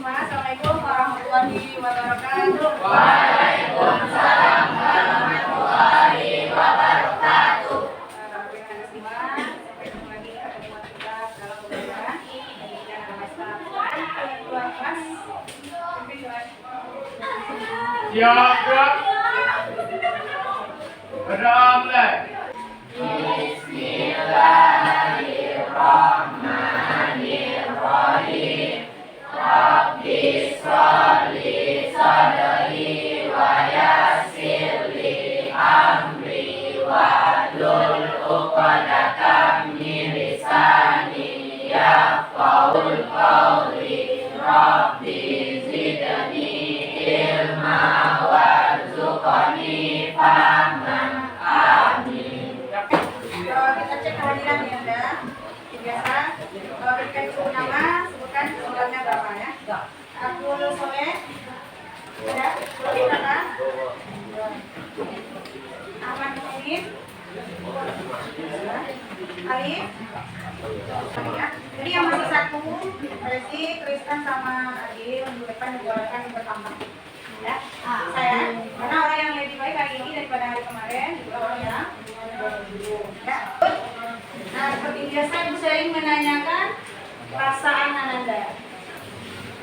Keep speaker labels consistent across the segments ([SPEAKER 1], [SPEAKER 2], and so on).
[SPEAKER 1] semua. Assalamualaikum warahmatullahi wabarakatuh.
[SPEAKER 2] Waalaikumsalam warahmatullahi wabarakatuh.
[SPEAKER 1] Sampai ketemu lagi pertemuan kita dalam pembelajaran pendidikan agama Islam. Kelas
[SPEAKER 3] Siap. Berdoa.
[SPEAKER 2] Bismillahirrahmanirrahim. Rabbi sholli sadri wa yassir li amri wahlul 'uqdatam min lisani yafqahul qawli. Rabbi zidni ilma warzuqni fahman. Amin.
[SPEAKER 1] kita cek kehadiran ya, Bunda. Biasa berikan suku nama, sebutkan jumlahnya berapa ya. Abdul Soleh, ada, Kakak, Ahmad Muhammad, Alif. Jadi yang masih satu, Resi, Tristan sama Adi minggu depan dibolehkan bertambah. Ya, saya, karena orang yang lebih baik hari ini daripada hari kemarin, ya. Nah, seperti biasa Ibu sering menanyakan perasaan Ananda.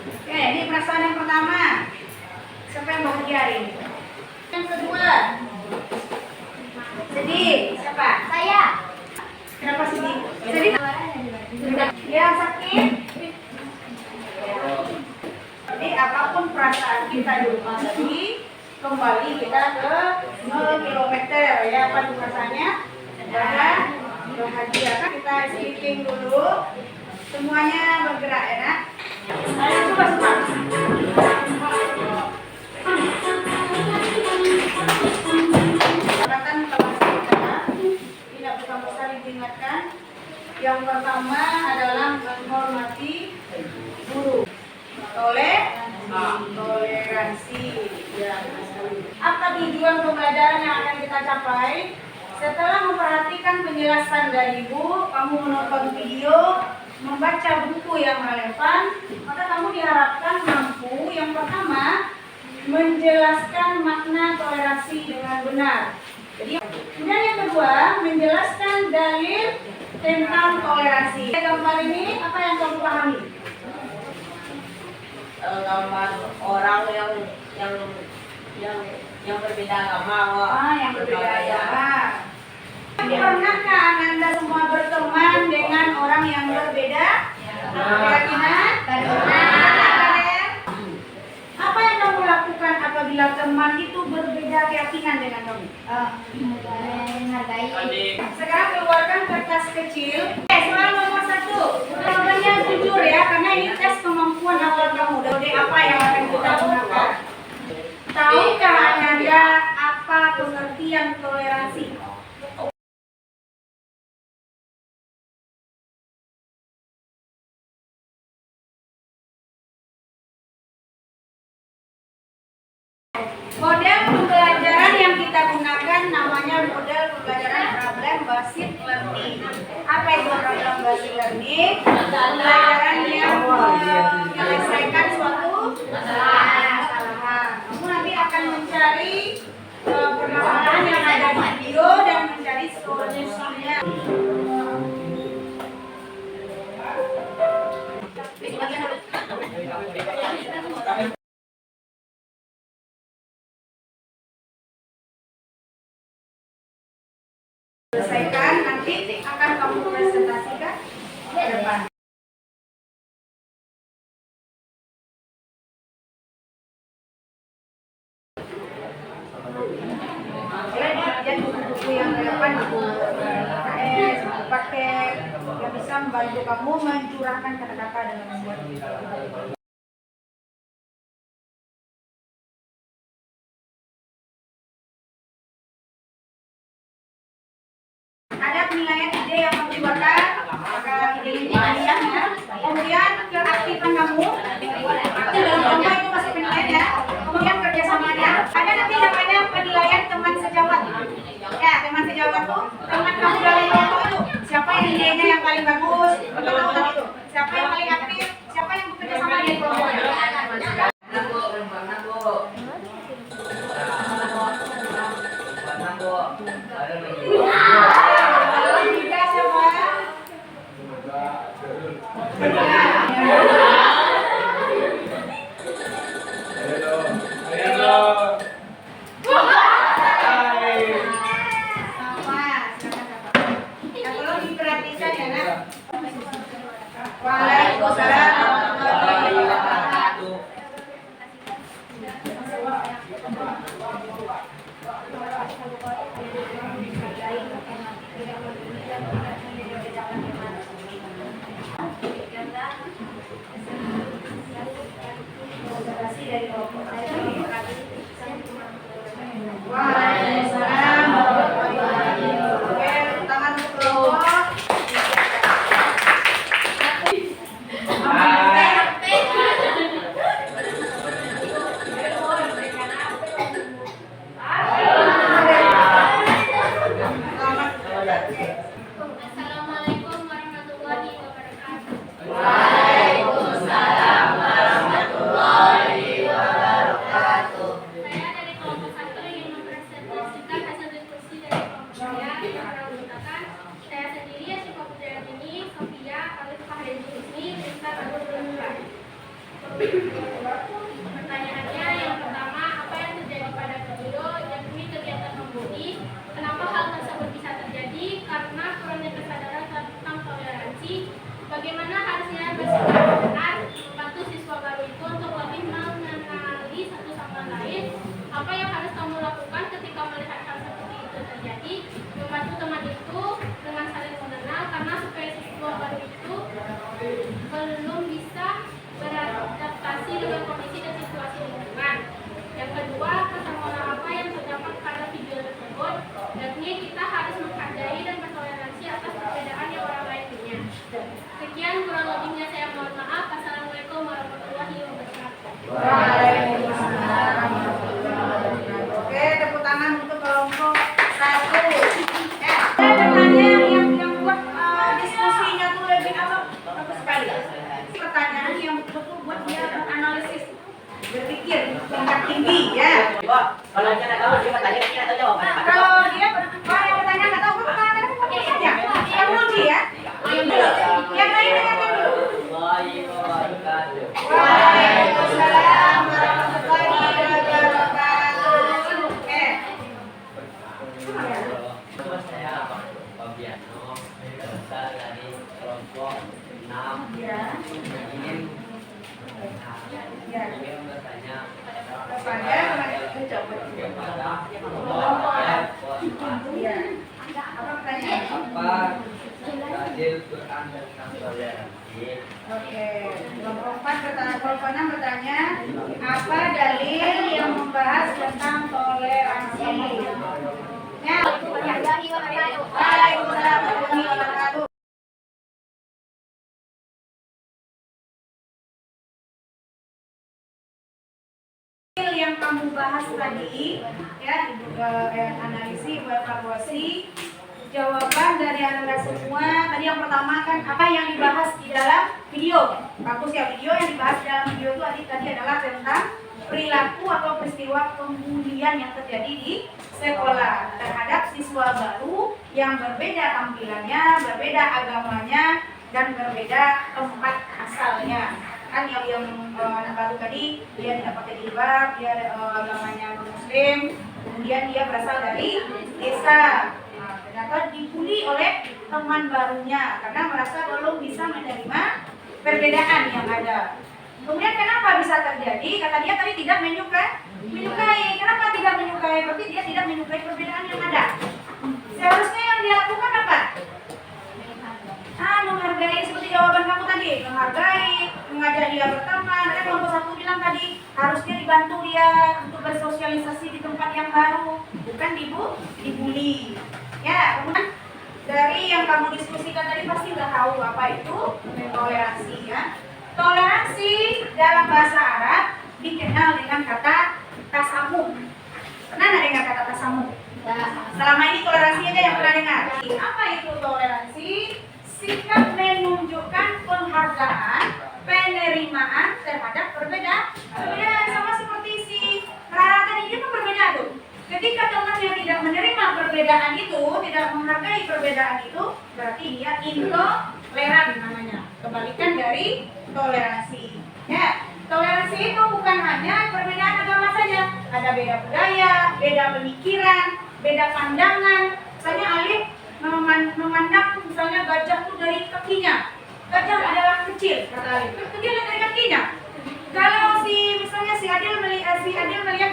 [SPEAKER 1] Oke, ini perasaan yang pertama. Siapa yang bahagia hari ini? Yang kedua, sedih. Siapa? Saya. Kenapa sedih? Sedih. Yang sakit. Jadi apapun perasaan kita di rumah tadi, kembali kita ke 0 kilometer ya. Apa tuh perasaannya? Bahagia kan? Kita sleeping dulu. Semuanya bergerak ya, Nak. Ayo coba semua. Catatan kelas kita tidak bosan-bosan diingatkan. Yang pertama adalah menghormati guru. Toleransi. Ya. Apa tujuan pembelajaran yang akan kita capai? Setelah memperhatikan penjelasan dari Ibu, kamu menonton video, membaca buku yang relevan, maka kamu diharapkan mampu yang pertama menjelaskan makna toleransi dengan benar. Jadi, kemudian yang kedua menjelaskan dalil tentang toleransi. Gambar ini apa yang kamu pahami?
[SPEAKER 2] Gambar orang yang berbeda agama.
[SPEAKER 1] Yang berbeda agama. Pernahkah Anda semua berteman dengan orang yang berbeda keyakinan? Apa yang kamu lakukan apabila teman itu berbeda keyakinan dengan kamu? Menghargai. Sekarang keluarkan kertas kecil. Soal nomor 1. Jawabannya jujur ya, karena ini tes kemampuan awal kamu. Dari apa yang akan kita gunakan? Tahukah Anda apa pengertian toleransi? Model pembelajaran yang kita gunakan namanya model pembelajaran problem based learning. Apa itu problem based learning? Pembelajaran yang menyelesaikan suatu kesalahan. Kamu nanti akan mencari permasalahan yang ada di video dan mencari solusinya. Selesaikan, nanti akan kamu presentasikan ke depan. Jadi buku yang relevan, buku KS, buku paket yang bisa membantu kamu mencurahkan kata-kata dengan membuat ada penilaian ide yang kamu buatkan, maka ide ini ya. Kemudian keaktifan kamu, itu dalam kelompok itu masih penilaian ya. Kemudian kerjasamanya, ada nanti namanya penilaian teman sejawat. Ya, teman sejawat tuh teman kamu dalam kelompok itu. Siapa yang idenya yang paling bagus? Siapa yang paling aktif? Siapa yang bekerja sama di kelompok? dari kelompok saya. Waalaikumsalam warahmatullahi wabarakatuh. Oke, tepuk tangan untuk kelompok.
[SPEAKER 3] Assalamualaikum warahmatullahi wabarakatuh.
[SPEAKER 2] Waalaikumsalam warahmatullahi wabarakatuh.
[SPEAKER 3] Saya dari kelompok 1 ingin mempresentasikan hasil diskusi dari kelompok saya yang beranggotakan saya sendiri, Yasyifa Putriatini, Sofia, Alif Fahri Husni, Risa Rasul Rundra. Pertanyaannya yang pertama, apa yang terjadi pada video yakni kegiatan membuli? Kenapa hal tersebut bisa terjadi? Karena kurangnya kesadaran tentang toleransi. Bagaimana harusnya bersikap benar membantu siswa baru itu untuk lebih mengenali satu sama lain? Apa yang harus kamu lakukan ketika melihat hal seperti itu terjadi? Membantu teman itu dengan saling mengenal, karena supaya siswa baru itu belum bisa beradaptasi dengan kondisi dan situasi lingkungan. Yang kedua, kesamaan apa yang terdapat pada video tersebut, yakni kita harus menghargai dan bertoleransi atas perbedaan yang orang lain punya. Sekian kurang lebihnya, saya mohon maaf. Assalamualaikum warahmatullahi wabarakatuh.
[SPEAKER 1] Waalaikumsalam warahmatullahi wabarakatuh. Oke, tepuk tangan untuk kelompok 1. Pertanyaan yang buat diskusinya tuh lebih bagus sekali. Pertanyaan yang betul-betul buat dia analisis, berpikir tingkat tinggi ya.
[SPEAKER 2] Kalau dia nggak tahu, dia bertanya, dia nggak tahu jawaban.
[SPEAKER 1] Kalau dia yang bertanya nggak tahu ya, yang uji ya. Yang lain dengarkan dulu.
[SPEAKER 2] Waalaikumsalam wabarakatuh.
[SPEAKER 1] Waalaikumsalam warahmatullahi wabarakatuh. Oke.
[SPEAKER 2] Nama saya Fabiano, berasal dari kelompok 6.
[SPEAKER 1] Ya.
[SPEAKER 2] Ingin
[SPEAKER 1] Ya.
[SPEAKER 2] bertanya
[SPEAKER 1] Kepada ya. Apa pertanyaan?
[SPEAKER 2] apa dalil Quran tentang toleransi?
[SPEAKER 1] Oke. Kelompok 4 bertanya, kelompok 6 bertanya, apa dalil yang membahas tentang toleransi? Ya. Waalaikumsalam warahmatullahi wabarakatuh. Yang kamu bahas tadi ya, analisis, evaluasi, jawaban dari anda semua. Tadi yang pertama kan apa yang dibahas di dalam video. Bagus ya, video yang dibahas di dalam video itu tadi adalah tentang perilaku atau peristiwa pembulian yang terjadi di sekolah terhadap siswa baru yang berbeda tampilannya, berbeda agamanya, dan berbeda tempat asalnya. Kan yang baru tadi dia tidak pakai jilbab, dia agamanya non muslim, kemudian dia berasal dari desa. Nah, ternyata dibully oleh teman barunya karena merasa belum bisa menerima perbedaan yang ada. Kemudian kenapa bisa terjadi? Kata dia tadi tidak menyukai. Kenapa tidak menyukai? Berarti dia tidak menyukai perbedaan yang ada. Seharusnya yang dia lakukan apa? Menghargai, seperti jawaban kamu tadi, menghargai, mengajak dia berteman. Ada kelompok 1 bilang tadi harusnya dibantu dia untuk bersosialisasi di tempat yang baru, bukan dibully. Ya, kemudian dari yang kamu diskusikan tadi pasti nggak tahu apa itu toleransi ya. Toleransi dalam bahasa Arab dikenal dengan kata tasamuh. Pernah nggak dengar kata tasamuh? Selama ini toleransi aja yang pernah dengar. Apa itu toleransi? Sikap menunjukkan penghargaan, penerimaan terhadap perbedaan. Sama seperti si Rara tadi, dia kan berbeda tuh. Ketika temannya tidak menerima perbedaan itu, tidak menghargai perbedaan itu, berarti dia intoleran namanya. Kebalikan dari toleransi. Ya, toleransi itu bukan hanya perbedaan agama saja. Ada beda budaya, beda pemikiran, beda pandangan. Misalnya Alif memandang misalnya gajah itu dari kakinya. Gajah adalah kecil, kata Alif. Dia lihat dari kakinya. Kalau misalnya si Adil melihat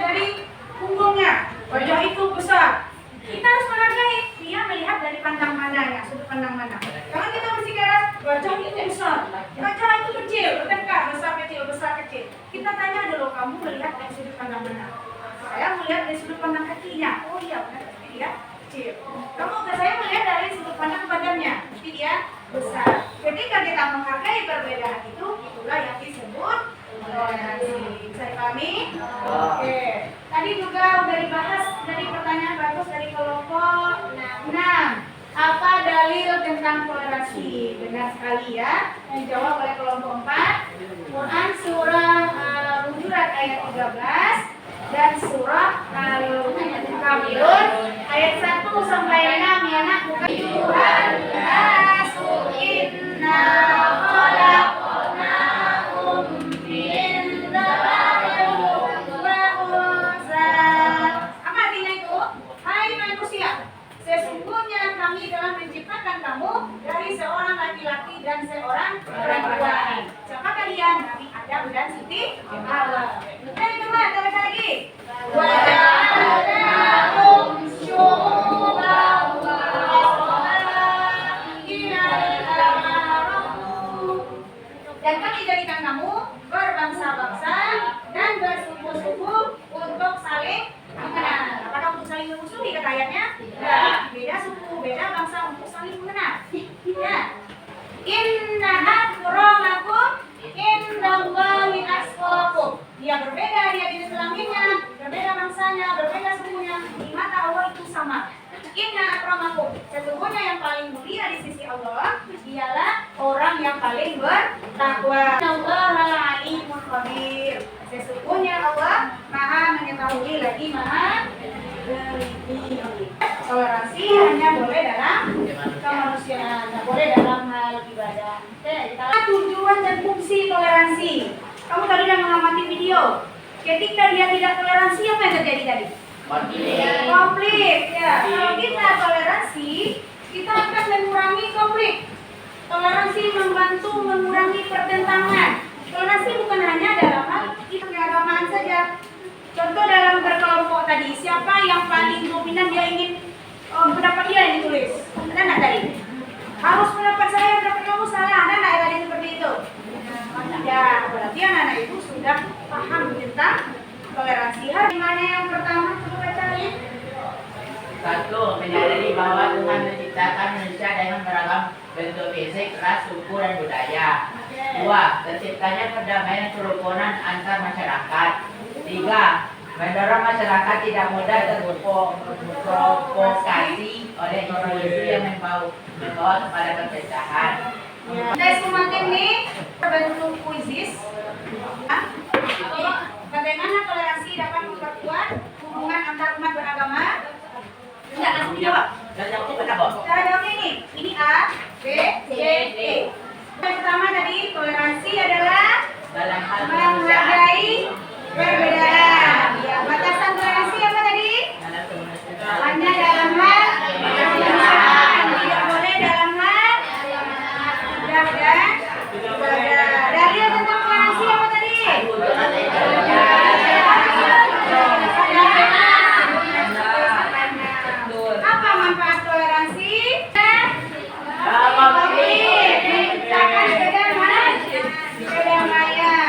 [SPEAKER 1] dari punggungnya, gajah itu besar. Kita harus menghargai. Dia melihat dari pandang-pandangnya, sudut pandang mana. Kalau kita bersikeras, gajah itu besar, gajah itu kecil, bertengkar, besar kecil. Kita tanya dulu, kamu Oke. Tadi juga udah dibahas dari pertanyaan bagus dari kelompok 6. Apa dalil tentang toleransi? Benar sekali ya. Yang dijawab oleh kelompok 4. Quran surah Al-Hujurat ayat 13 dan surah Al-Kafirun ayat 1 sampai 6 ya nak. Tuhan Rasul inna khalaqnakum min dzakarin wa unsa. Apa artinya itu? Hai manusia, sesungguhnya kami telah menciptakan kamu dari seorang laki-laki dan seorang perempuan. Siapa kalian? Nabi Adam dan Siti Hawa. Yang kedua, tambah lagi. Wa ja'alnakum syu'uban wa qaba'ila. Dan kami jadikan kamu berbangsa-bangsa dan bersuku-suku untuk saling mengenal. Apakah untuk saling memusuhi kata ayatnya? Tidak. Beda suku, beda bangsa untuk saling mengenal. Ya. Inna akramakum indallahi atqakum. Dia berbeda, dia jenis kelaminnya, berbeda bangsanya, berbeda sukunya. Di mata Allah itu sama. Inna akramakum. Sesungguhnya yang paling mulia di sisi Allah ialah orang yang paling bertakwa. Innallaha alimul khabir. Sesungguhnya Allah Maha mengetahui lagi Maha teliti. Toleransi hanya boleh dalam kemanusiaan, tidak boleh dalam hal ibadah. Oke, kita tujuan dan fungsi toleransi. Kamu tadi sudah mengamati video. Ketika dia tidak toleransi, apa yang terjadi tadi? Konflik. Ya, kalau kita toleransi, kita akan mengurangi konflik. Toleransi membantu mengurangi pertentangan. Toleransi bukan hanya dalam hal keagamaan saja. Contoh dalam berkelompok tadi, siapa yang paling dominan dia ingin pendapat dia yang ditulis? Ada nggak tadi? Harus pendapat saya, pendapat kamu salah. Ada nggak tadi seperti itu? Ya, berarti anak-anak itu sudah paham tentang toleransi. Hari mana yang pertama? Coba cari.
[SPEAKER 4] 1. Menyadari bahwa Tuhan menciptakan manusia dengan beragam bentuk fisik, ras, suku, dan budaya. 2. Terciptanya perdamaian kerukunan antar masyarakat. 3. Mendorong masyarakat tidak mudah terprovokasi oleh isu-isu yang membawa kepada perpecahan.
[SPEAKER 1] Tes kumatin nih berbentuk kuisis. Bagaimana toleransi dapat memperkuat hubungan antar umat beragama? Tidak langsung dijawab. Cara jawabnya ini A, B, C, D. Yang pertama tadi toleransi adalah
[SPEAKER 4] Dalam hal
[SPEAKER 1] menghargai perbedaan. Ya, batasan toleransi apa tadi? Hanya dalam hal kemanusiaan, tidak boleh dalam hal ibadah. Dalil tentang toleransi apa tadi? Apa manfaat toleransi? Menciptakan kedamaian.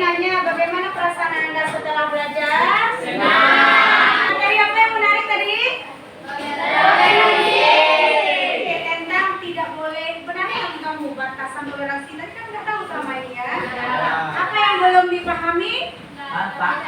[SPEAKER 1] Hanya bagaimana perasaan Anda setelah belajar? Materi apa yang menarik tadi? Tentang tidak boleh. Benarnya yang kamu batasan toleransi tadi kan nggak tahu sama ini ya. Apa yang belum dipahami?
[SPEAKER 4] manfaat